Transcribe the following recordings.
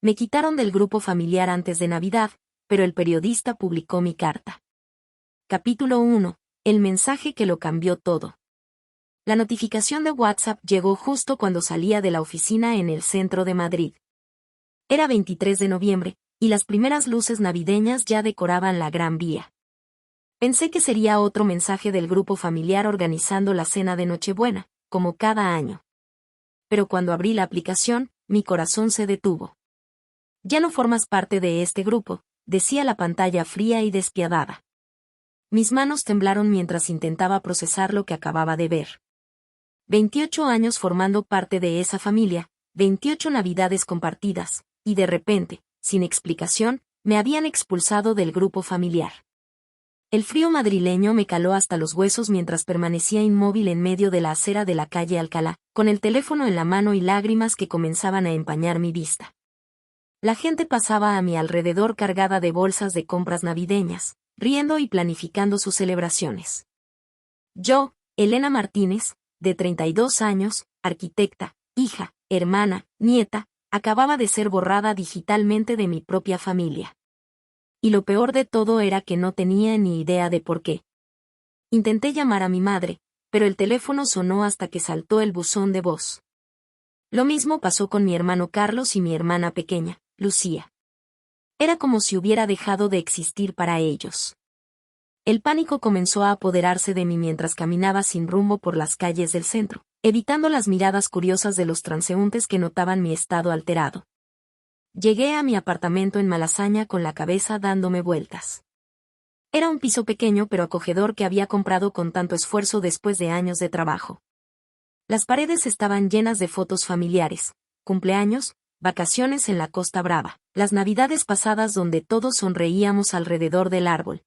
Me quitaron del grupo familiar antes de Navidad, pero el periodista publicó mi carta. Capítulo 1. El mensaje que lo cambió todo. La notificación de WhatsApp llegó justo cuando salía de la oficina en el centro de Madrid. Era 23 de noviembre, y las primeras luces navideñas ya decoraban la Gran Vía. Pensé que sería otro mensaje del grupo familiar organizando la cena de Nochebuena, como cada año. Pero cuando abrí la aplicación, mi corazón se detuvo. Ya no formas parte de este grupo, decía la pantalla fría y despiadada. Mis manos temblaron mientras intentaba procesar lo que acababa de ver. 28 años formando parte de esa familia, 28 navidades compartidas, y de repente, sin explicación, me habían expulsado del grupo familiar. El frío madrileño me caló hasta los huesos mientras permanecía inmóvil en medio de la acera de la calle Alcalá, con el teléfono en la mano y lágrimas que comenzaban a empañar mi vista. La gente pasaba a mi alrededor cargada de bolsas de compras navideñas, riendo y planificando sus celebraciones. Yo, Elena Martínez, de 32 años, arquitecta, hija, hermana, nieta, acababa de ser borrada digitalmente de mi propia familia. Y lo peor de todo era que no tenía ni idea de por qué. Intenté llamar a mi madre, pero el teléfono sonó hasta que saltó el buzón de voz. Lo mismo pasó con mi hermano Carlos y mi hermana pequeña, Lucía. Era como si hubiera dejado de existir para ellos. El pánico comenzó a apoderarse de mí mientras caminaba sin rumbo por las calles del centro, evitando las miradas curiosas de los transeúntes que notaban mi estado alterado. Llegué a mi apartamento en Malasaña con la cabeza dándome vueltas. Era un piso pequeño pero acogedor que había comprado con tanto esfuerzo después de años de trabajo. Las paredes estaban llenas de fotos familiares, cumpleaños, vacaciones en la Costa Brava, las navidades pasadas donde todos sonreíamos alrededor del árbol.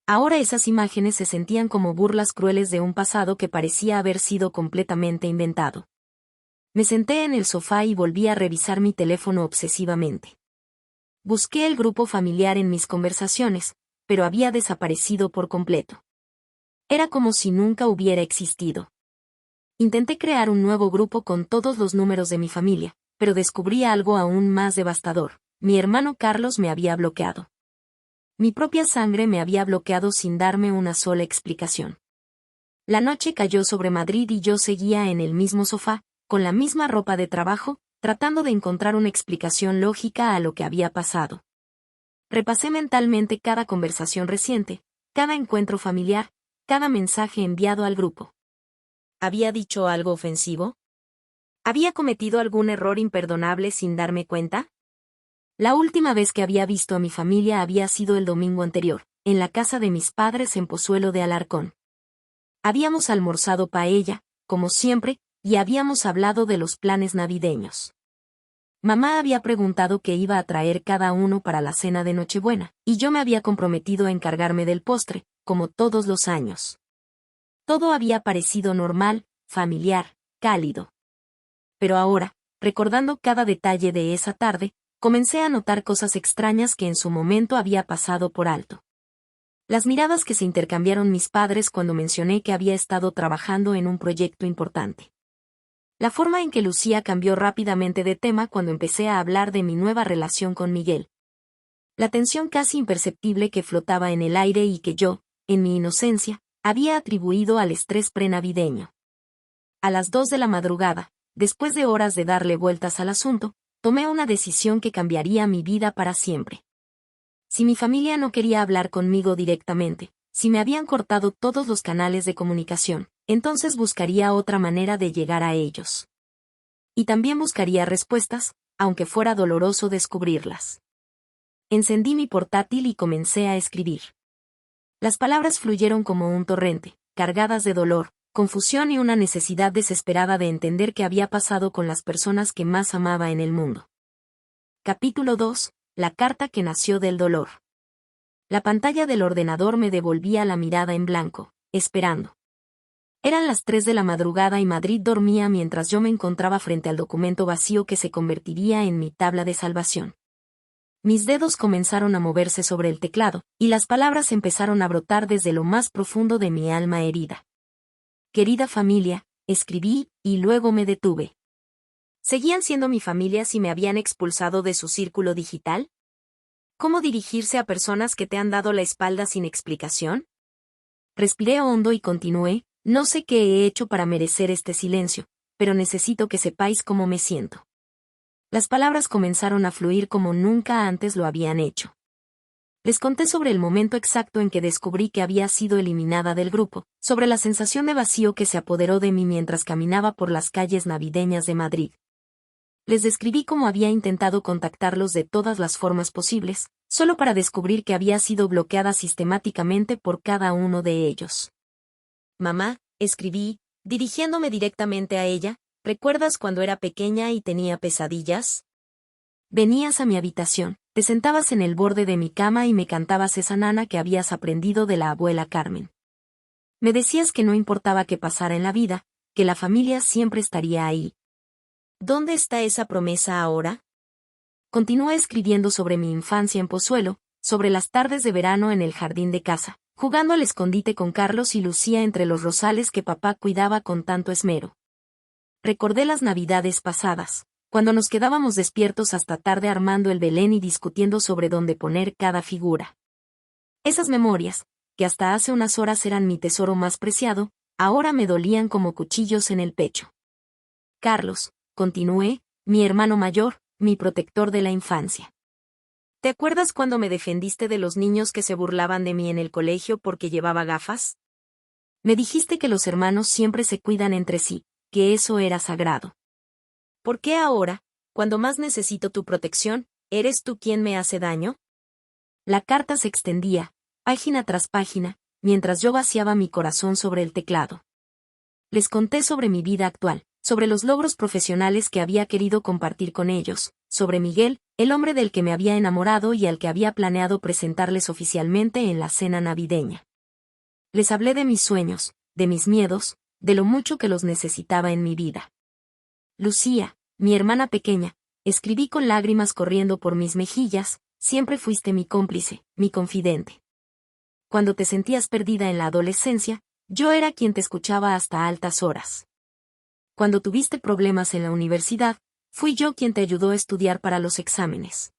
Ahora esas imágenes se sentían como burlas crueles de un pasado que parecía haber sido completamente inventado. Me senté en el sofá y volví a revisar mi teléfono obsesivamente. Busqué el grupo familiar en mis conversaciones, pero había desaparecido por completo. Era como si nunca hubiera existido. Intenté crear un nuevo grupo con todos los números de mi familia, pero descubrí algo aún más devastador. Mi hermano Carlos me había bloqueado. Mi propia sangre me había bloqueado sin darme una sola explicación. La noche cayó sobre Madrid y yo seguía en el mismo sofá, con la misma ropa de trabajo, tratando de encontrar una explicación lógica a lo que había pasado. Repasé mentalmente cada conversación reciente, cada encuentro familiar, cada mensaje enviado al grupo. ¿Había dicho algo ofensivo? ¿Había cometido algún error imperdonable sin darme cuenta? La última vez que había visto a mi familia había sido el domingo anterior, en la casa de mis padres en Pozuelo de Alarcón. Habíamos almorzado paella, como siempre, y habíamos hablado de los planes navideños. Mamá había preguntado qué iba a traer cada uno para la cena de Nochebuena, y yo me había comprometido a encargarme del postre, como todos los años. Todo había parecido normal, familiar, cálido. Pero ahora, recordando cada detalle de esa tarde, comencé a notar cosas extrañas que en su momento había pasado por alto. Las miradas que se intercambiaron mis padres cuando mencioné que había estado trabajando en un proyecto importante. La forma en que Lucía cambió rápidamente de tema cuando empecé a hablar de mi nueva relación con Miguel. La tensión casi imperceptible que flotaba en el aire y que yo, en mi inocencia, había atribuido al estrés prenavideño. A las 2 de la madrugada, después de horas de darle vueltas al asunto, tomé una decisión que cambiaría mi vida para siempre. Si mi familia no quería hablar conmigo directamente, si me habían cortado todos los canales de comunicación, entonces buscaría otra manera de llegar a ellos. Y también buscaría respuestas, aunque fuera doloroso descubrirlas. Encendí mi portátil y comencé a escribir. Las palabras fluyeron como un torrente, cargadas de dolor, confusión y una necesidad desesperada de entender qué había pasado con las personas que más amaba en el mundo. Capítulo 2. La carta que nació del dolor. La pantalla del ordenador me devolvía la mirada en blanco, esperando. Eran las 3 de la madrugada y Madrid dormía mientras yo me encontraba frente al documento vacío que se convertiría en mi tabla de salvación. Mis dedos comenzaron a moverse sobre el teclado, y las palabras empezaron a brotar desde lo más profundo de mi alma herida. Querida familia, escribí, y luego me detuve. ¿Seguían siendo mi familia si me habían expulsado de su círculo digital? ¿Cómo dirigirse a personas que te han dado la espalda sin explicación? Respiré hondo y continué, no sé qué he hecho para merecer este silencio, pero necesito que sepáis cómo me siento. Las palabras comenzaron a fluir como nunca antes lo habían hecho. Les conté sobre el momento exacto en que descubrí que había sido eliminada del grupo, sobre la sensación de vacío que se apoderó de mí mientras caminaba por las calles navideñas de Madrid. Les describí cómo había intentado contactarlos de todas las formas posibles, solo para descubrir que había sido bloqueada sistemáticamente por cada uno de ellos. Mamá, escribí, dirigiéndome directamente a ella, ¿recuerdas cuando era pequeña y tenía pesadillas? Venías a mi habitación, te sentabas en el borde de mi cama y me cantabas esa nana que habías aprendido de la abuela Carmen. Me decías que no importaba qué pasara en la vida, que la familia siempre estaría ahí. ¿Dónde está esa promesa ahora? Continué escribiendo sobre mi infancia en Pozuelo, sobre las tardes de verano en el jardín de casa, jugando al escondite con Carlos y Lucía entre los rosales que papá cuidaba con tanto esmero. Recordé las navidades pasadas, cuando nos quedábamos despiertos hasta tarde armando el Belén y discutiendo sobre dónde poner cada figura. Esas memorias, que hasta hace unas horas eran mi tesoro más preciado, ahora me dolían como cuchillos en el pecho. Carlos, continué, mi hermano mayor, mi protector de la infancia. ¿Te acuerdas cuando me defendiste de los niños que se burlaban de mí en el colegio porque llevaba gafas? Me dijiste que los hermanos siempre se cuidan entre sí, que eso era sagrado. ¿Por qué ahora, cuando más necesito tu protección, eres tú quien me hace daño? La carta se extendía, página tras página, mientras yo vaciaba mi corazón sobre el teclado. Les conté sobre mi vida actual, sobre los logros profesionales que había querido compartir con ellos, sobre Miguel, el hombre del que me había enamorado y al que había planeado presentarles oficialmente en la cena navideña. Les hablé de mis sueños, de mis miedos, de lo mucho que los necesitaba en mi vida. Lucía, mi hermana pequeña, escribí con lágrimas corriendo por mis mejillas, siempre fuiste mi cómplice, mi confidente. Cuando te sentías perdida en la adolescencia, yo era quien te escuchaba hasta altas horas. Cuando tuviste problemas en la universidad, fui yo quien te ayudó a estudiar para los exámenes.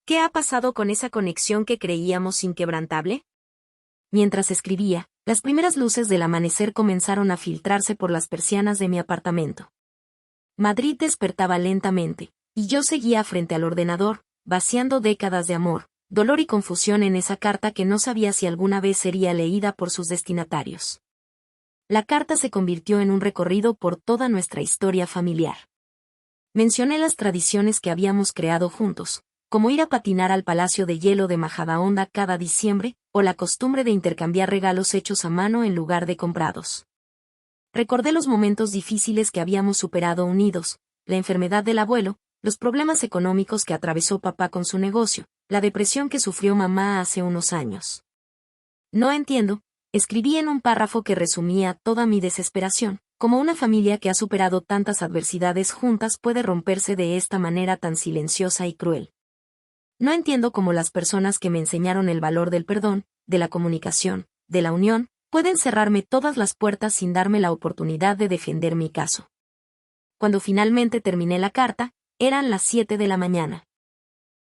¿Qué ha pasado con esa conexión que creíamos inquebrantable? Mientras escribía, las primeras luces del amanecer comenzaron a filtrarse por las persianas de mi apartamento. Madrid despertaba lentamente, y yo seguía frente al ordenador, vaciando décadas de amor, dolor y confusión en esa carta que no sabía si alguna vez sería leída por sus destinatarios. La carta se convirtió en un recorrido por toda nuestra historia familiar. Mencioné las tradiciones que habíamos creado juntos, como ir a patinar al Palacio de Hielo de Majadahonda cada diciembre, o la costumbre de intercambiar regalos hechos a mano en lugar de comprados. Recordé los momentos difíciles que habíamos superado unidos, la enfermedad del abuelo, los problemas económicos que atravesó papá con su negocio, la depresión que sufrió mamá hace unos años. No entiendo, escribí en un párrafo que resumía toda mi desesperación, como una familia que ha superado tantas adversidades juntas puede romperse de esta manera tan silenciosa y cruel. No entiendo cómo las personas que me enseñaron el valor del perdón, de la comunicación, de la unión, pueden cerrarme todas las puertas sin darme la oportunidad de defender mi caso. Cuando finalmente terminé la carta, eran las 7 de la mañana.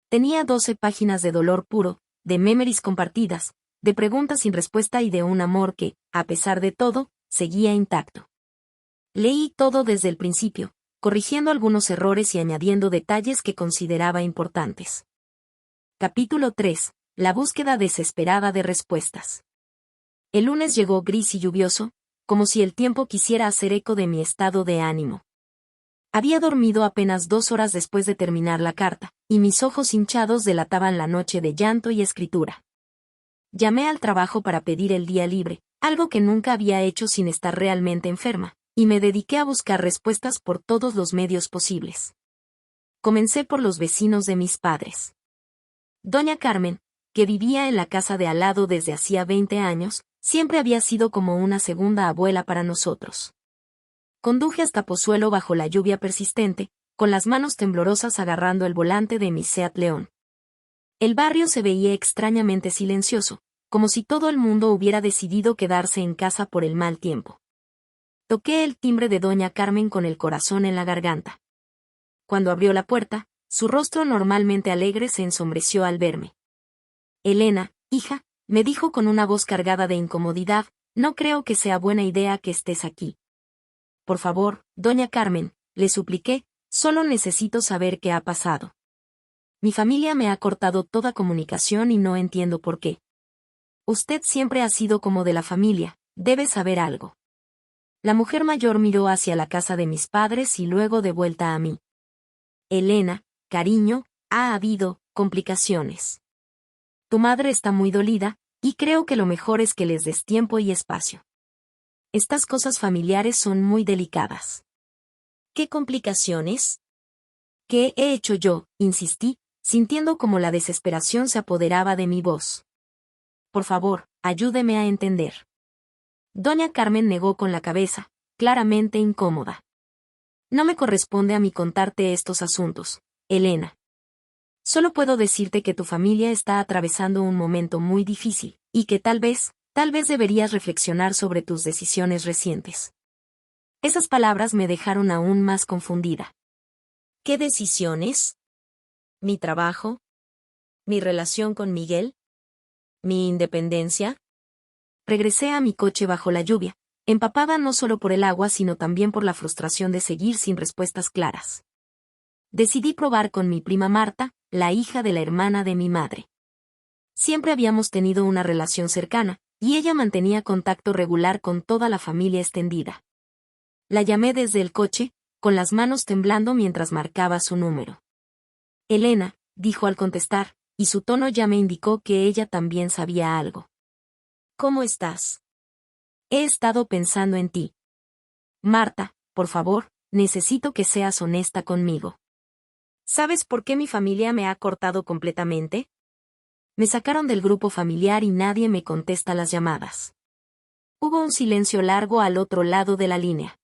Tenía 12 páginas de dolor puro, de memories compartidas, de preguntas sin respuesta y de un amor que, a pesar de todo, seguía intacto. Leí todo desde el principio, corrigiendo algunos errores y añadiendo detalles que consideraba importantes. Capítulo 3. La búsqueda desesperada de respuestas. El lunes llegó gris y lluvioso, como si el tiempo quisiera hacer eco de mi estado de ánimo. Había dormido apenas 2 horas después de terminar la carta, y mis ojos hinchados delataban la noche de llanto y escritura. Llamé al trabajo para pedir el día libre, algo que nunca había hecho sin estar realmente enferma, y me dediqué a buscar respuestas por todos los medios posibles. Comencé por los vecinos de mis padres. Doña Carmen, que vivía en la casa de al lado desde hacía 20 años, siempre había sido como una segunda abuela para nosotros. Conduje hasta Pozuelo bajo la lluvia persistente, con las manos temblorosas agarrando el volante de mi Seat León. El barrio se veía extrañamente silencioso, como si todo el mundo hubiera decidido quedarse en casa por el mal tiempo. Toqué el timbre de Doña Carmen con el corazón en la garganta. Cuando abrió la puerta, su rostro normalmente alegre se ensombreció al verme. Elena, hija, me dijo con una voz cargada de incomodidad, no creo que sea buena idea que estés aquí. Por favor, doña Carmen, le supliqué, solo necesito saber qué ha pasado. Mi familia me ha cortado toda comunicación y no entiendo por qué. Usted siempre ha sido como de la familia, debe saber algo. La mujer mayor miró hacia la casa de mis padres y luego de vuelta a mí. Elena, cariño, ha habido complicaciones. Tu madre está muy dolida, y creo que lo mejor es que les des tiempo y espacio. Estas cosas familiares son muy delicadas. ¿Qué complicaciones? ¿Qué he hecho yo?, insistí, sintiendo como la desesperación se apoderaba de mi voz. Por favor, ayúdeme a entender. Doña Carmen negó con la cabeza, claramente incómoda. No me corresponde a mí contarte estos asuntos, Elena. Solo puedo decirte que tu familia está atravesando un momento muy difícil, y que tal vez deberías reflexionar sobre tus decisiones recientes. Esas palabras me dejaron aún más confundida. ¿Qué decisiones? ¿Mi trabajo? ¿Mi relación con Miguel? ¿Mi independencia? Regresé a mi coche bajo la lluvia, empapada no solo por el agua sino también por la frustración de seguir sin respuestas claras. Decidí probar con mi prima Marta, la hija de la hermana de mi madre. Siempre habíamos tenido una relación cercana, y ella mantenía contacto regular con toda la familia extendida. La llamé desde el coche, con las manos temblando mientras marcaba su número. Elena, dijo al contestar, y su tono ya me indicó que ella también sabía algo. ¿Cómo estás? He estado pensando en ti. Marta, por favor, necesito que seas honesta conmigo. ¿Sabes por qué mi familia me ha cortado completamente? Me sacaron del grupo familiar y nadie me contesta las llamadas. Hubo un silencio largo al otro lado de la línea.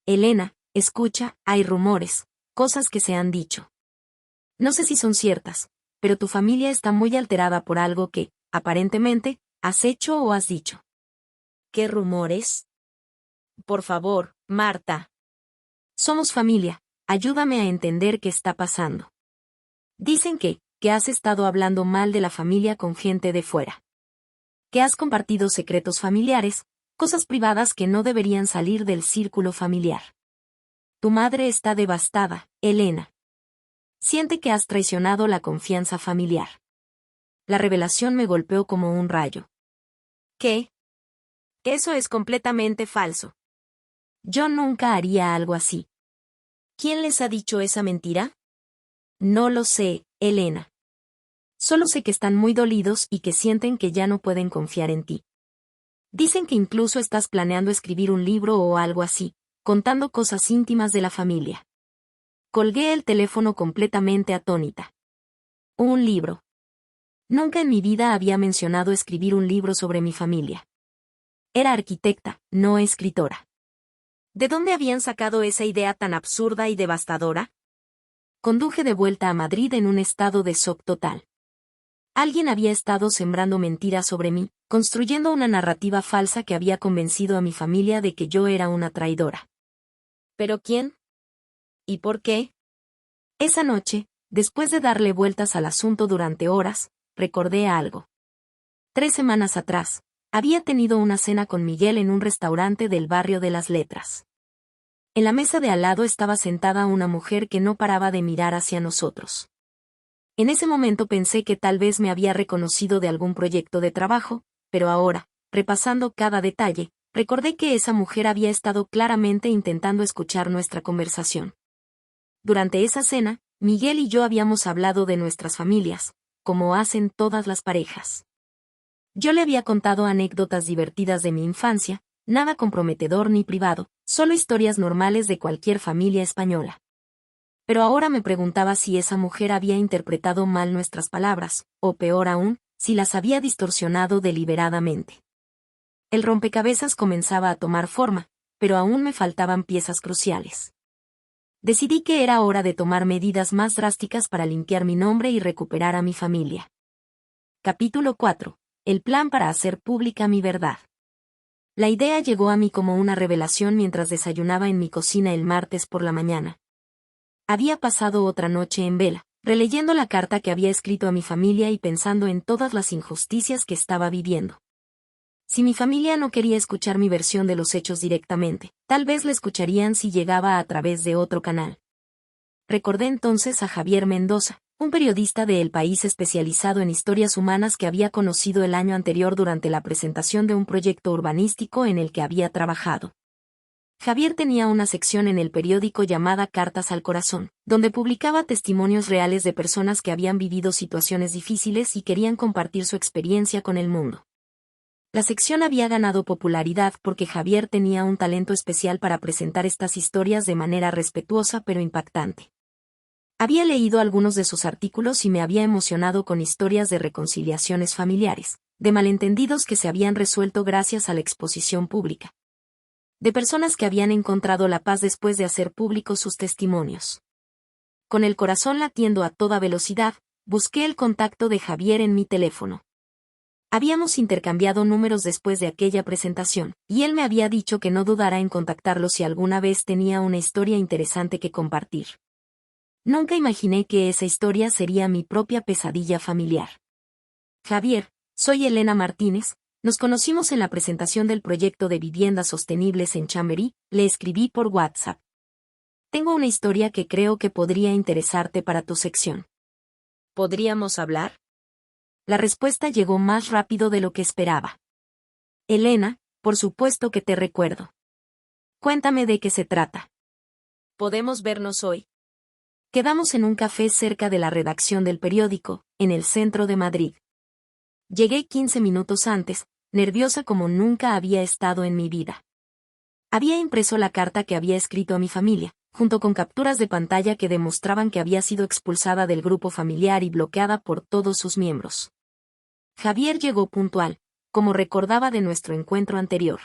Elena, escucha, hay rumores, cosas que se han dicho. No sé si son ciertas, pero tu familia está muy alterada por algo que, aparentemente, has hecho o has dicho. ¿Qué rumores? Por favor, Marta. Somos familia, ayúdame a entender qué está pasando. Dicen que has estado hablando mal de la familia con gente de fuera. Que has compartido secretos familiares, cosas privadas que no deberían salir del círculo familiar. Tu madre está devastada, Elena. Siente que has traicionado la confianza familiar. La revelación me golpeó como un rayo. ¿Qué? Eso es completamente falso. Yo nunca haría algo así. ¿Quién les ha dicho esa mentira? No lo sé, Elena. Solo sé que están muy dolidos y que sienten que ya no pueden confiar en ti. Dicen que incluso estás planeando escribir un libro o algo así, contando cosas íntimas de la familia. Colgué el teléfono completamente atónita. Un libro. Nunca en mi vida había mencionado escribir un libro sobre mi familia. Era arquitecta, no escritora. ¿De dónde habían sacado esa idea tan absurda y devastadora? Conduje de vuelta a Madrid en un estado de shock total. Alguien había estado sembrando mentiras sobre mí, construyendo una narrativa falsa que había convencido a mi familia de que yo era una traidora. ¿Pero quién? ¿Y por qué? Esa noche, después de darle vueltas al asunto durante horas, recordé algo. 3 semanas atrás, había tenido una cena con Miguel en un restaurante del barrio de las Letras. En la mesa de al lado estaba sentada una mujer que no paraba de mirar hacia nosotros. En ese momento pensé que tal vez me había reconocido de algún proyecto de trabajo, pero ahora, repasando cada detalle, recordé que esa mujer había estado claramente intentando escuchar nuestra conversación. Durante esa cena, Miguel y yo habíamos hablado de nuestras familias, como hacen todas las parejas. Yo le había contado anécdotas divertidas de mi infancia, nada comprometedor ni privado, solo historias normales de cualquier familia española. Pero ahora me preguntaba si esa mujer había interpretado mal nuestras palabras, o peor aún, si las había distorsionado deliberadamente. El rompecabezas comenzaba a tomar forma, pero aún me faltaban piezas cruciales. Decidí que era hora de tomar medidas más drásticas para limpiar mi nombre y recuperar a mi familia. Capítulo 4. El plan para hacer pública mi verdad. La idea llegó a mí como una revelación mientras desayunaba en mi cocina el martes por la mañana. Había pasado otra noche en vela, releyendo la carta que había escrito a mi familia y pensando en todas las injusticias que estaba viviendo. Si mi familia no quería escuchar mi versión de los hechos directamente, tal vez la escucharían si llegaba a través de otro canal. Recordé entonces a Javier Mendoza, un periodista de El País especializado en historias humanas que había conocido el año anterior durante la presentación de un proyecto urbanístico en el que había trabajado. Javier tenía una sección en el periódico llamada Cartas al Corazón, donde publicaba testimonios reales de personas que habían vivido situaciones difíciles y querían compartir su experiencia con el mundo. La sección había ganado popularidad porque Javier tenía un talento especial para presentar estas historias de manera respetuosa pero impactante. Había leído algunos de sus artículos y me había emocionado con historias de reconciliaciones familiares, de malentendidos que se habían resuelto gracias a la exposición pública, de personas que habían encontrado la paz después de hacer públicos sus testimonios. Con el corazón latiendo a toda velocidad, busqué el contacto de Javier en mi teléfono. Habíamos intercambiado números después de aquella presentación, y él me había dicho que no dudara en contactarlo si alguna vez tenía una historia interesante que compartir. Nunca imaginé que esa historia sería mi propia pesadilla familiar. Javier, soy Elena Martínez, nos conocimos en la presentación del proyecto de viviendas sostenibles en Chamberí, le escribí por WhatsApp. Tengo una historia que creo que podría interesarte para tu sección. ¿Podríamos hablar? La respuesta llegó más rápido de lo que esperaba. Elena, por supuesto que te recuerdo. Cuéntame de qué se trata. ¿Podemos vernos hoy? Quedamos en un café cerca de la redacción del periódico, en el centro de Madrid. Llegué 15 minutos antes, nerviosa como nunca había estado en mi vida. Había impreso la carta que había escrito a mi familia, junto con capturas de pantalla que demostraban que había sido expulsada del grupo familiar y bloqueada por todos sus miembros. Javier llegó puntual, como recordaba de nuestro encuentro anterior.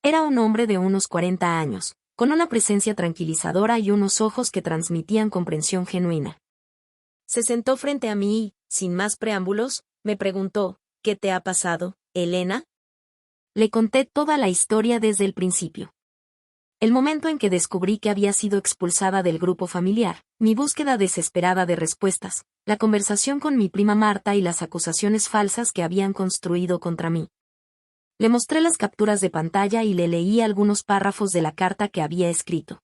Era un hombre de unos 40 años, con una presencia tranquilizadora y unos ojos que transmitían comprensión genuina. Se sentó frente a mí y, sin más preámbulos, me preguntó, ¿qué te ha pasado, Elena? Le conté toda la historia desde el principio. El momento en que descubrí que había sido expulsada del grupo familiar, mi búsqueda desesperada de respuestas, la conversación con mi prima Marta y las acusaciones falsas que habían construido contra mí. Le mostré las capturas de pantalla y le leí algunos párrafos de la carta que había escrito.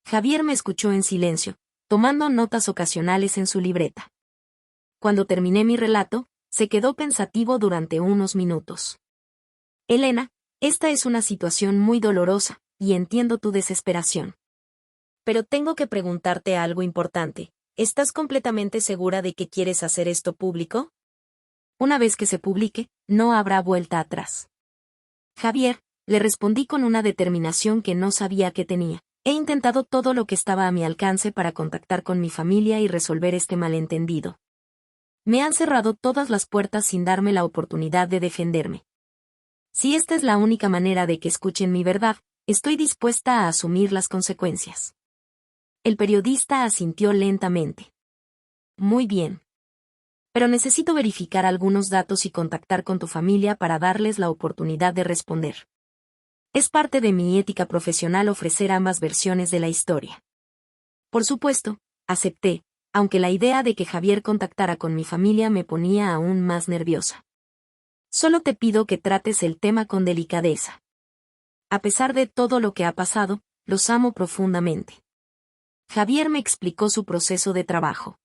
Javier me escuchó en silencio, tomando notas ocasionales en su libreta. Cuando terminé mi relato, se quedó pensativo durante unos minutos. Elena, esta es una situación muy dolorosa, y entiendo tu desesperación. Pero tengo que preguntarte algo importante. ¿Estás completamente segura de que quieres hacer esto público? Una vez que se publique, no habrá vuelta atrás. Javier, le respondí con una determinación que no sabía que tenía. He intentado todo lo que estaba a mi alcance para contactar con mi familia y resolver este malentendido. Me han cerrado todas las puertas sin darme la oportunidad de defenderme. Si esta es la única manera de que escuchen mi verdad, estoy dispuesta a asumir las consecuencias. El periodista asintió lentamente. Muy bien. Pero necesito verificar algunos datos y contactar con tu familia para darles la oportunidad de responder. Es parte de mi ética profesional ofrecer ambas versiones de la historia. Por supuesto, acepté, aunque la idea de que Javier contactara con mi familia me ponía aún más nerviosa. Solo te pido que trates el tema con delicadeza. A pesar de todo lo que ha pasado, los amo profundamente. Javier me explicó su proceso de trabajo.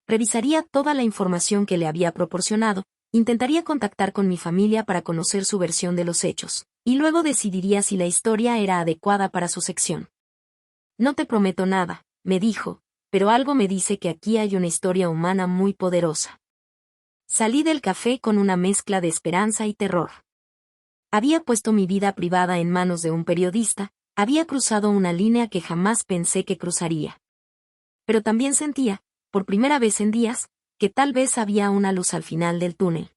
Revisaría toda la información que le había proporcionado, intentaría contactar con mi familia para conocer su versión de los hechos, y luego decidiría si la historia era adecuada para su sección. No te prometo nada, me dijo, pero algo me dice que aquí hay una historia humana muy poderosa. Salí del café con una mezcla de esperanza y terror. Había puesto mi vida privada en manos de un periodista, había cruzado una línea que jamás pensé que cruzaría. Pero también sentía, por primera vez en días, que tal vez había una luz al final del túnel.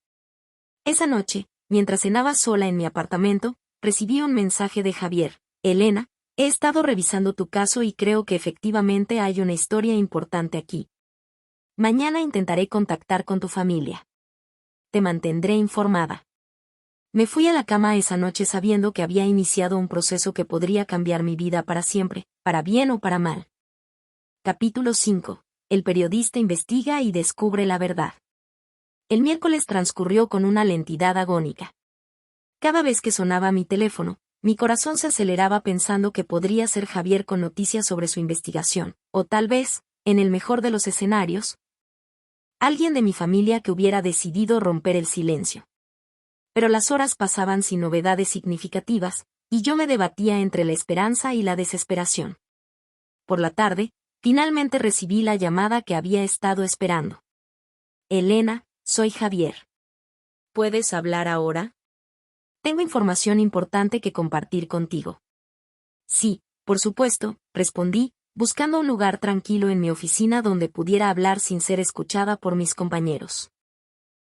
Esa noche, mientras cenaba sola en mi apartamento, recibí un mensaje de Javier. Elena, he estado revisando tu caso y creo que efectivamente hay una historia importante aquí. Mañana intentaré contactar con tu familia. Te mantendré informada. Me fui a la cama esa noche sabiendo que había iniciado un proceso que podría cambiar mi vida para siempre, para bien o para mal. Capítulo 5. El periodista investiga y descubre la verdad. El miércoles transcurrió con una lentidad agónica. Cada vez que sonaba mi teléfono, mi corazón se aceleraba pensando que podría ser Javier con noticias sobre su investigación, o tal vez, en el mejor de los escenarios, alguien de mi familia que hubiera decidido romper el silencio. Pero las horas pasaban sin novedades significativas, y yo me debatía entre la esperanza y la desesperación. Por la tarde, finalmente recibí la llamada que había estado esperando. Elena, soy Javier. ¿Puedes hablar ahora? Tengo información importante que compartir contigo. Sí, por supuesto, respondí, buscando un lugar tranquilo en mi oficina donde pudiera hablar sin ser escuchada por mis compañeros.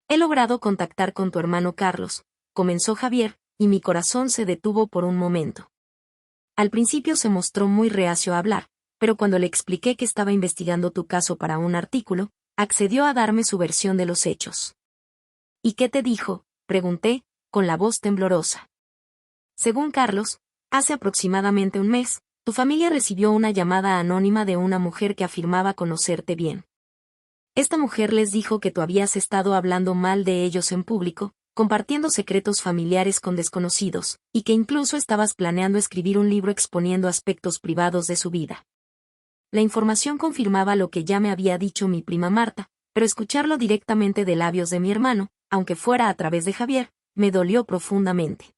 He logrado contactar con tu hermano Carlos, comenzó Javier, y mi corazón se detuvo por un momento. Al principio se mostró muy reacio a hablar, pero cuando le expliqué que estaba investigando tu caso para un artículo, accedió a darme su versión de los hechos. ¿Y qué te dijo?, pregunté, con la voz temblorosa. Según Carlos, hace aproximadamente un mes, tu familia recibió una llamada anónima de una mujer que afirmaba conocerte bien. Esta mujer les dijo que tú habías estado hablando mal de ellos en público, compartiendo secretos familiares con desconocidos, y que incluso estabas planeando escribir un libro exponiendo aspectos privados de su vida. La información confirmaba lo que ya me había dicho mi prima Marta, pero escucharlo directamente de labios de mi hermano, aunque fuera a través de Javier, me dolió profundamente.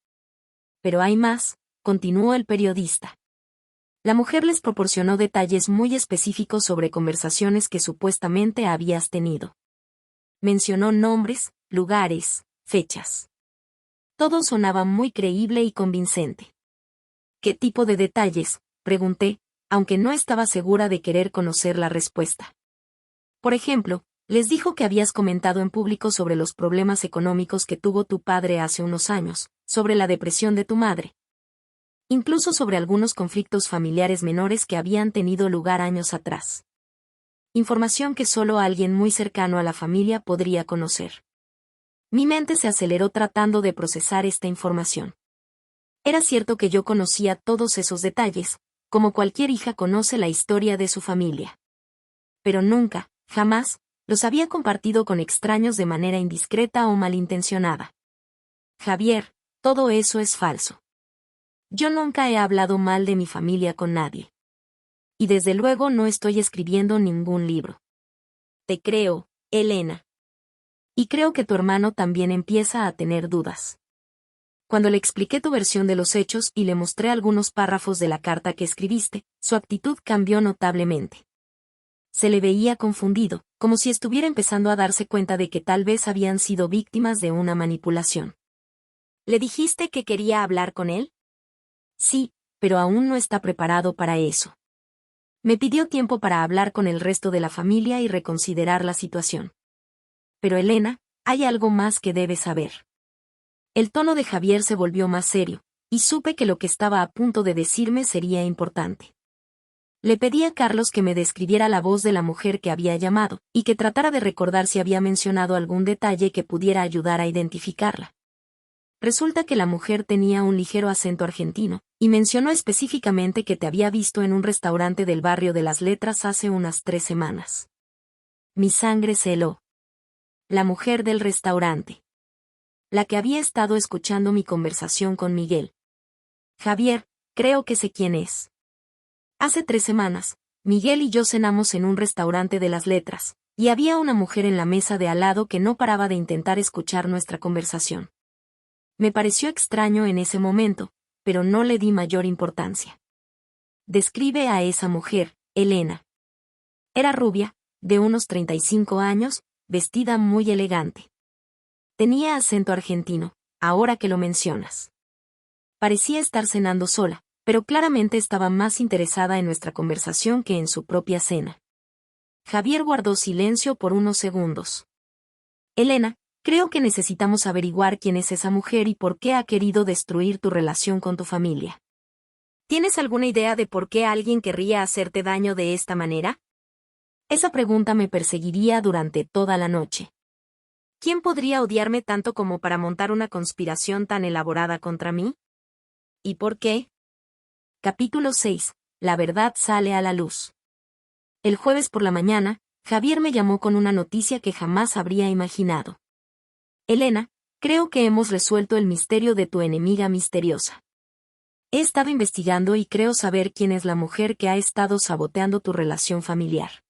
Pero hay más, continuó el periodista. La mujer les proporcionó detalles muy específicos sobre conversaciones que supuestamente habías tenido. Mencionó nombres, lugares, fechas. Todo sonaba muy creíble y convincente. ¿Qué tipo de detalles?, pregunté, aunque no estaba segura de querer conocer la respuesta. Por ejemplo, les dijo que habías comentado en público sobre los problemas económicos que tuvo tu padre hace unos años, sobre la depresión de tu madre. Incluso sobre algunos conflictos familiares menores que habían tenido lugar años atrás. Información que solo alguien muy cercano a la familia podría conocer. Mi mente se aceleró tratando de procesar esta información. Era cierto que yo conocía todos esos detalles, como cualquier hija conoce la historia de su familia. Pero nunca, jamás, los había compartido con extraños de manera indiscreta o malintencionada. Javier, todo eso es falso. Yo nunca he hablado mal de mi familia con nadie. Y desde luego no estoy escribiendo ningún libro. Te creo, Elena. Y creo que tu hermano también empieza a tener dudas. Cuando le expliqué tu versión de los hechos y le mostré algunos párrafos de la carta que escribiste, su actitud cambió notablemente. Se le veía confundido, como si estuviera empezando a darse cuenta de que tal vez habían sido víctimas de una manipulación. ¿Le dijiste que quería hablar con él? Sí, pero aún no está preparado para eso. Me pidió tiempo para hablar con el resto de la familia y reconsiderar la situación. Pero Elena, hay algo más que debes saber. El tono de Javier se volvió más serio, y supe que lo que estaba a punto de decirme sería importante. Le pedí a Carlos que me describiera la voz de la mujer que había llamado, y que tratara de recordar si había mencionado algún detalle que pudiera ayudar a identificarla. Resulta que la mujer tenía un ligero acento argentino, y mencionó específicamente que te había visto en un restaurante del barrio de Las Letras hace unas 3 semanas. Mi sangre se heló. La mujer del restaurante. La que había estado escuchando mi conversación con Miguel. Javier, creo que sé quién es. Hace 3 semanas, Miguel y yo cenamos en un restaurante de Las Letras, y había una mujer en la mesa de al lado que no paraba de intentar escuchar nuestra conversación. Me pareció extraño en ese momento, pero no le di mayor importancia. Describe a esa mujer, Elena. Era rubia, de unos 35 años, vestida muy elegante. Tenía acento argentino, ahora que lo mencionas. Parecía estar cenando sola, pero claramente estaba más interesada en nuestra conversación que en su propia cena. Javier guardó silencio por unos segundos. Elena, creo que necesitamos averiguar quién es esa mujer y por qué ha querido destruir tu relación con tu familia. ¿Tienes alguna idea de por qué alguien querría hacerte daño de esta manera? Esa pregunta me perseguiría durante toda la noche. ¿Quién podría odiarme tanto como para montar una conspiración tan elaborada contra mí? ¿Y por qué? Capítulo 6. La verdad sale a la luz. El jueves por la mañana, Javier me llamó con una noticia que jamás habría imaginado. Elena, creo que hemos resuelto el misterio de tu enemiga misteriosa. He estado investigando y creo saber quién es la mujer que ha estado saboteando tu relación familiar.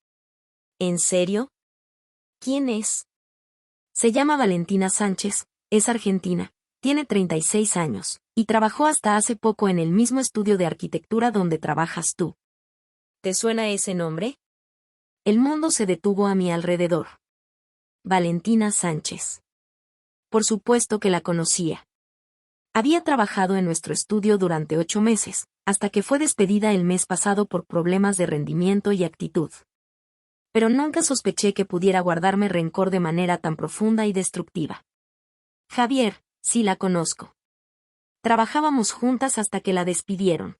¿En serio? ¿Quién es? Se llama Valentina Sánchez, es argentina, tiene 36 años, y trabajó hasta hace poco en el mismo estudio de arquitectura donde trabajas tú. ¿Te suena ese nombre? El mundo se detuvo a mi alrededor. Valentina Sánchez. Por supuesto que la conocía. Había trabajado en nuestro estudio durante 8 meses, hasta que fue despedida el mes pasado por problemas de rendimiento y actitud. Pero nunca sospeché que pudiera guardarme rencor de manera tan profunda y destructiva. Javier, sí la conozco. Trabajábamos juntas hasta que la despidieron.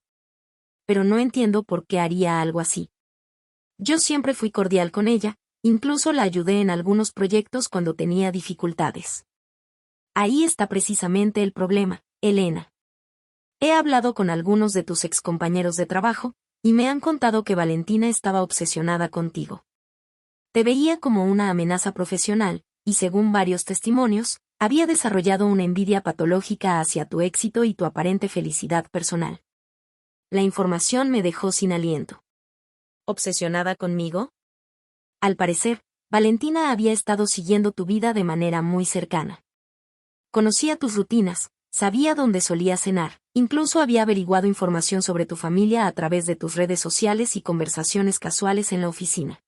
Pero no entiendo por qué haría algo así. Yo siempre fui cordial con ella, incluso la ayudé en algunos proyectos cuando tenía dificultades. Ahí está precisamente el problema, Elena. He hablado con algunos de tus excompañeros de trabajo, y me han contado que Valentina estaba obsesionada contigo. Te veía como una amenaza profesional, y según varios testimonios, había desarrollado una envidia patológica hacia tu éxito y tu aparente felicidad personal. La información me dejó sin aliento. ¿Obsesionada conmigo? Al parecer, Valentina había estado siguiendo tu vida de manera muy cercana. Conocía tus rutinas, sabía dónde solías cenar, incluso había averiguado información sobre tu familia a través de tus redes sociales y conversaciones casuales en la oficina.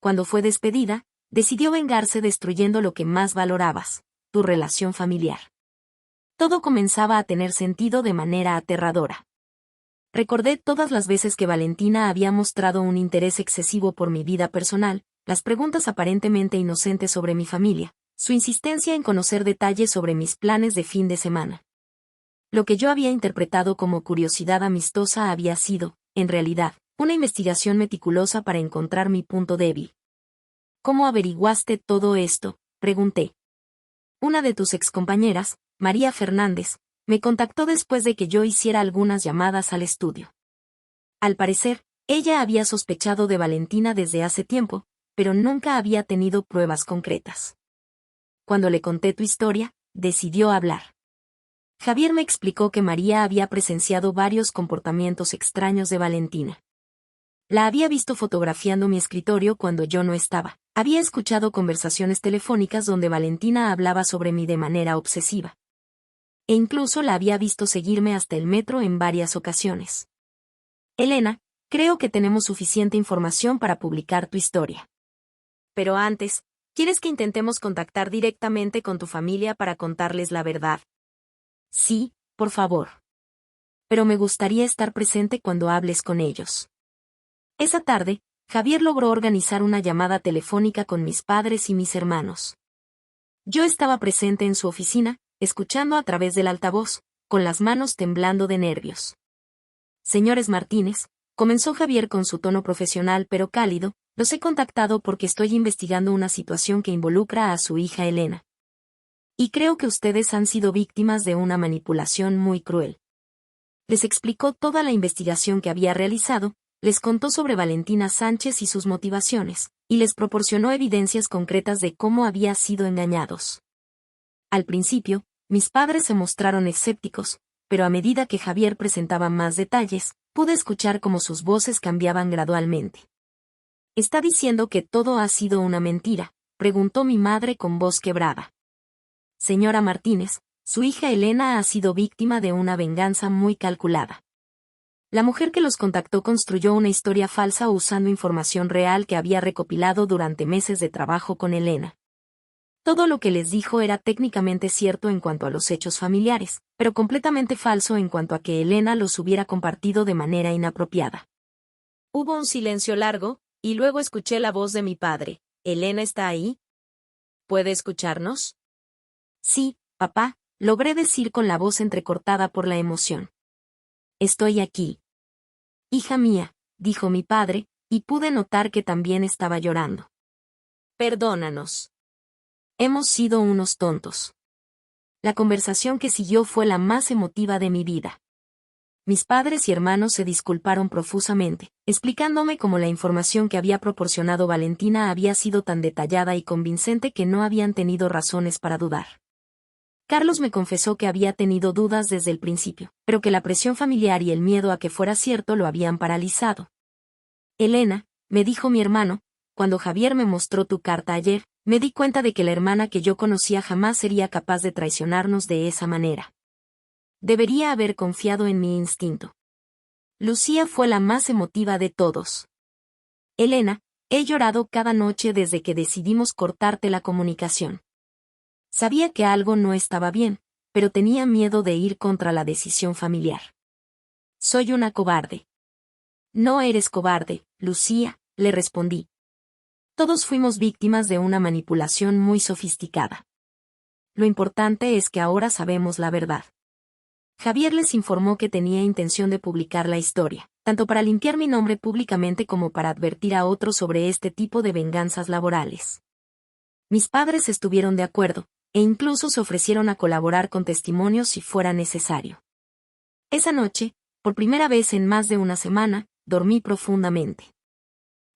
Cuando fue despedida, decidió vengarse destruyendo lo que más valorabas, tu relación familiar. Todo comenzaba a tener sentido de manera aterradora. Recordé todas las veces que Valentina había mostrado un interés excesivo por mi vida personal, las preguntas aparentemente inocentes sobre mi familia, su insistencia en conocer detalles sobre mis planes de fin de semana. Lo que yo había interpretado como curiosidad amistosa había sido, en realidad, una investigación meticulosa para encontrar mi punto débil. ¿Cómo averiguaste todo esto?, pregunté. Una de tus excompañeras, María Fernández, me contactó después de que yo hiciera algunas llamadas al estudio. Al parecer, ella había sospechado de Valentina desde hace tiempo, pero nunca había tenido pruebas concretas. Cuando le conté tu historia, decidió hablar. Javier me explicó que María había presenciado varios comportamientos extraños de Valentina. La había visto fotografiando mi escritorio cuando yo no estaba. Había escuchado conversaciones telefónicas donde Valentina hablaba sobre mí de manera obsesiva. E incluso la había visto seguirme hasta el metro en varias ocasiones. Elena, creo que tenemos suficiente información para publicar tu historia. Pero antes, ¿quieres que intentemos contactar directamente con tu familia para contarles la verdad? Sí, por favor. Pero me gustaría estar presente cuando hables con ellos. Esa tarde, Javier logró organizar una llamada telefónica con mis padres y mis hermanos. Yo estaba presente en su oficina, escuchando a través del altavoz, con las manos temblando de nervios. Señores Martínez, comenzó Javier con su tono profesional pero cálido, los he contactado porque estoy investigando una situación que involucra a su hija Elena. Y creo que ustedes han sido víctimas de una manipulación muy cruel. Les explicó toda la investigación que había realizado, les contó sobre Valentina Sánchez y sus motivaciones, y les proporcionó evidencias concretas de cómo había sido engañados. Al principio, mis padres se mostraron escépticos, pero a medida que Javier presentaba más detalles, pude escuchar cómo sus voces cambiaban gradualmente. ¿Está diciendo que todo ha sido una mentira?, preguntó mi madre con voz quebrada. Señora Martínez, su hija Elena ha sido víctima de una venganza muy calculada. La mujer que los contactó construyó una historia falsa usando información real que había recopilado durante meses de trabajo con Elena. Todo lo que les dijo era técnicamente cierto en cuanto a los hechos familiares, pero completamente falso en cuanto a que Elena los hubiera compartido de manera inapropiada. Hubo un silencio largo, y luego escuché la voz de mi padre. ¿Elena está ahí? ¿Puede escucharnos? Sí, papá, logré decir con la voz entrecortada por la emoción. Estoy aquí. Hija mía, dijo mi padre, y pude notar que también estaba llorando. Perdónanos. Hemos sido unos tontos. La conversación que siguió fue la más emotiva de mi vida. Mis padres y hermanos se disculparon profusamente, explicándome cómo la información que había proporcionado Valentina había sido tan detallada y convincente que no habían tenido razones para dudar. Carlos me confesó que había tenido dudas desde el principio, pero que la presión familiar y el miedo a que fuera cierto lo habían paralizado. Elena, me dijo mi hermano, cuando Javier me mostró tu carta ayer, me di cuenta de que la hermana que yo conocía jamás sería capaz de traicionarnos de esa manera. Debería haber confiado en mi instinto. Lucía fue la más emotiva de todos. Elena, he llorado cada noche desde que decidimos cortarte la comunicación. Sabía que algo no estaba bien, pero tenía miedo de ir contra la decisión familiar. Soy una cobarde. No eres cobarde, Lucía, le respondí. Todos fuimos víctimas de una manipulación muy sofisticada. Lo importante es que ahora sabemos la verdad. Javier les informó que tenía intención de publicar la historia, tanto para limpiar mi nombre públicamente como para advertir a otros sobre este tipo de venganzas laborales. Mis padres estuvieron de acuerdo, e incluso se ofrecieron a colaborar con testimonios si fuera necesario. Esa noche, por primera vez en más de una semana, dormí profundamente.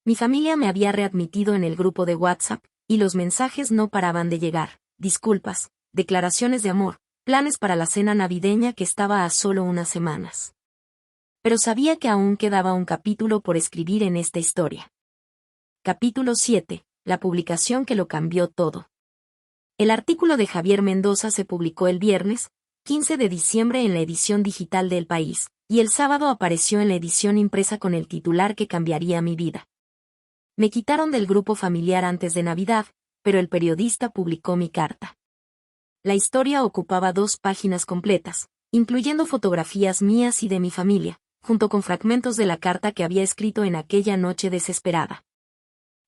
Mi familia me había readmitido en el grupo de WhatsApp, y los mensajes no paraban de llegar, disculpas, declaraciones de amor, planes para la cena navideña que estaba a solo unas semanas. Pero sabía que aún quedaba un capítulo por escribir en esta historia. Capítulo 7. La publicación que lo cambió todo. El artículo de Javier Mendoza se publicó el viernes, 15 de diciembre en la edición digital del País, y el sábado apareció en la edición impresa con el titular que cambiaría mi vida. Me quitaron del grupo familiar antes de Navidad, pero el periodista publicó mi carta. La historia ocupaba 2 páginas completas, incluyendo fotografías mías y de mi familia, junto con fragmentos de la carta que había escrito en aquella noche desesperada.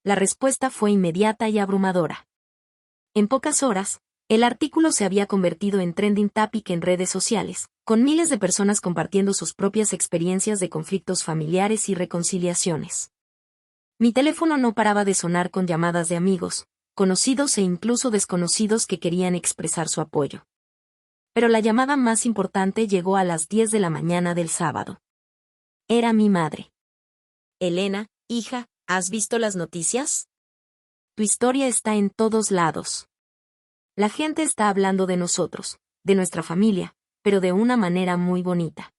La respuesta fue inmediata y abrumadora. En pocas horas, el artículo se había convertido en trending topic en redes sociales, con miles de personas compartiendo sus propias experiencias de conflictos familiares y reconciliaciones. Mi teléfono no paraba de sonar con llamadas de amigos, conocidos e incluso desconocidos que querían expresar su apoyo. Pero la llamada más importante llegó a las 10 de la mañana del sábado. Era mi madre. Elena, hija, ¿has visto las noticias? Tu historia está en todos lados. La gente está hablando de nosotros, de nuestra familia, pero de una manera muy bonita.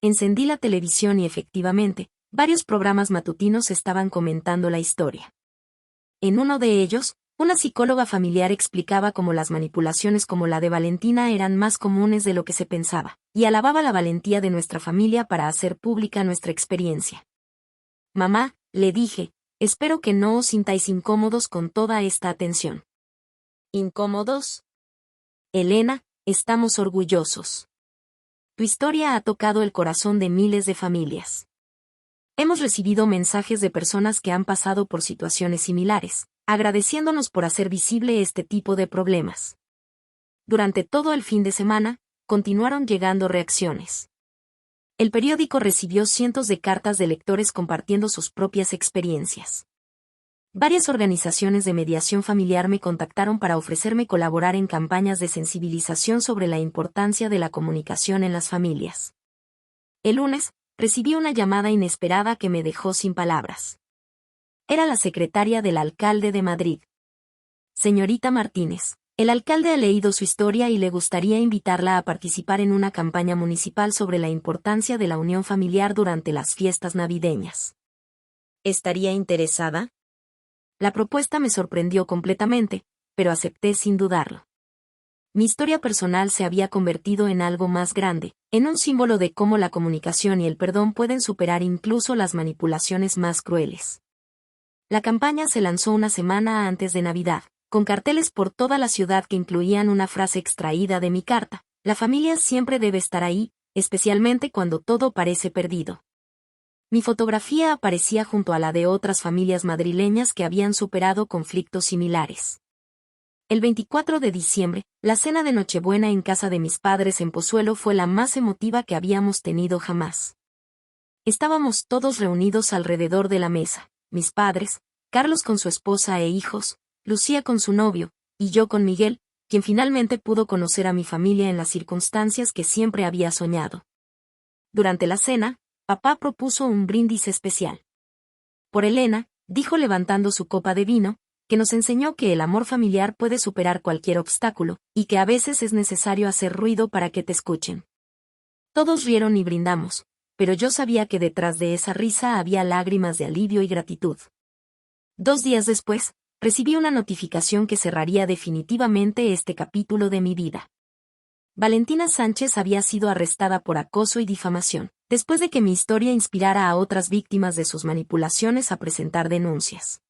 Encendí la televisión y efectivamente, varios programas matutinos estaban comentando la historia. En uno de ellos, una psicóloga familiar explicaba cómo las manipulaciones como la de Valentina eran más comunes de lo que se pensaba, y alababa la valentía de nuestra familia para hacer pública nuestra experiencia. Mamá, le dije, espero que no os sintáis incómodos con toda esta atención. ¿Incómodos? Elena, estamos orgullosos. Tu historia ha tocado el corazón de miles de familias. Hemos recibido mensajes de personas que han pasado por situaciones similares, agradeciéndonos por hacer visible este tipo de problemas. Durante todo el fin de semana, continuaron llegando reacciones. El periódico recibió cientos de cartas de lectores compartiendo sus propias experiencias. Varias organizaciones de mediación familiar me contactaron para ofrecerme colaborar en campañas de sensibilización sobre la importancia de la comunicación en las familias. El lunes, recibí una llamada inesperada que me dejó sin palabras. Era la secretaria del alcalde de Madrid. Señorita Martínez, el alcalde ha leído su historia y le gustaría invitarla a participar en una campaña municipal sobre la importancia de la unión familiar durante las fiestas navideñas. ¿Estaría interesada? La propuesta me sorprendió completamente, pero acepté sin dudarlo. Mi historia personal se había convertido en algo más grande, en un símbolo de cómo la comunicación y el perdón pueden superar incluso las manipulaciones más crueles. La campaña se lanzó una semana antes de Navidad, con carteles por toda la ciudad que incluían una frase extraída de mi carta: la familia siempre debe estar ahí, especialmente cuando todo parece perdido. Mi fotografía aparecía junto a la de otras familias madrileñas que habían superado conflictos similares. El 24 de diciembre, la cena de Nochebuena en casa de mis padres en Pozuelo fue la más emotiva que habíamos tenido jamás. Estábamos todos reunidos alrededor de la mesa, mis padres, Carlos con su esposa e hijos, Lucía con su novio, y yo con Miguel, quien finalmente pudo conocer a mi familia en las circunstancias que siempre había soñado. Durante la cena, papá propuso un brindis especial. Por Elena, dijo levantando su copa de vino, que nos enseñó que el amor familiar puede superar cualquier obstáculo, y que a veces es necesario hacer ruido para que te escuchen. Todos rieron y brindamos, pero yo sabía que detrás de esa risa había lágrimas de alivio y gratitud. 2 días después, recibí una notificación que cerraría definitivamente este capítulo de mi vida. Valentina Sánchez había sido arrestada por acoso y difamación, después de que mi historia inspirara a otras víctimas de sus manipulaciones a presentar denuncias.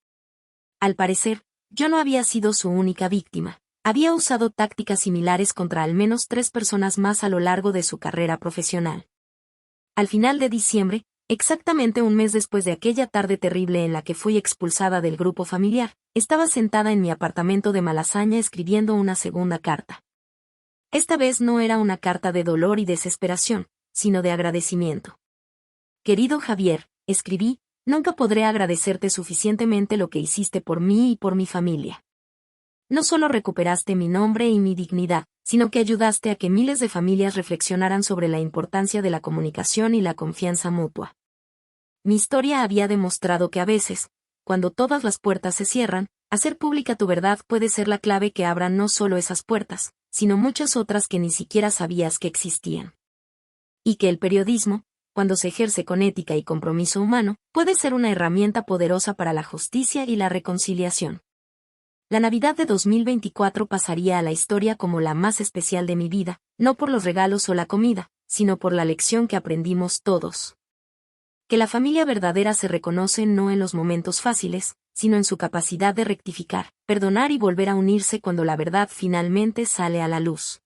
Al parecer, yo no había sido su única víctima. Había usado tácticas similares contra al menos 3 personas más a lo largo de su carrera profesional. Al final de diciembre, exactamente un mes después de aquella tarde terrible en la que fui expulsada del grupo familiar, estaba sentada en mi apartamento de Malasaña escribiendo una segunda carta. Esta vez no era una carta de dolor y desesperación, sino de agradecimiento. Querido Javier, escribí, nunca podré agradecerte suficientemente lo que hiciste por mí y por mi familia. No solo recuperaste mi nombre y mi dignidad, sino que ayudaste a que miles de familias reflexionaran sobre la importancia de la comunicación y la confianza mutua. Mi historia había demostrado que a veces, cuando todas las puertas se cierran, hacer pública tu verdad puede ser la clave que abra no solo esas puertas, sino muchas otras que ni siquiera sabías que existían. Y que el periodismo, cuando se ejerce con ética y compromiso humano, puede ser una herramienta poderosa para la justicia y la reconciliación. La Navidad de 2024 pasaría a la historia como la más especial de mi vida, no por los regalos o la comida, sino por la lección que aprendimos todos. Que la familia verdadera se reconoce no en los momentos fáciles, sino en su capacidad de rectificar, perdonar y volver a unirse cuando la verdad finalmente sale a la luz.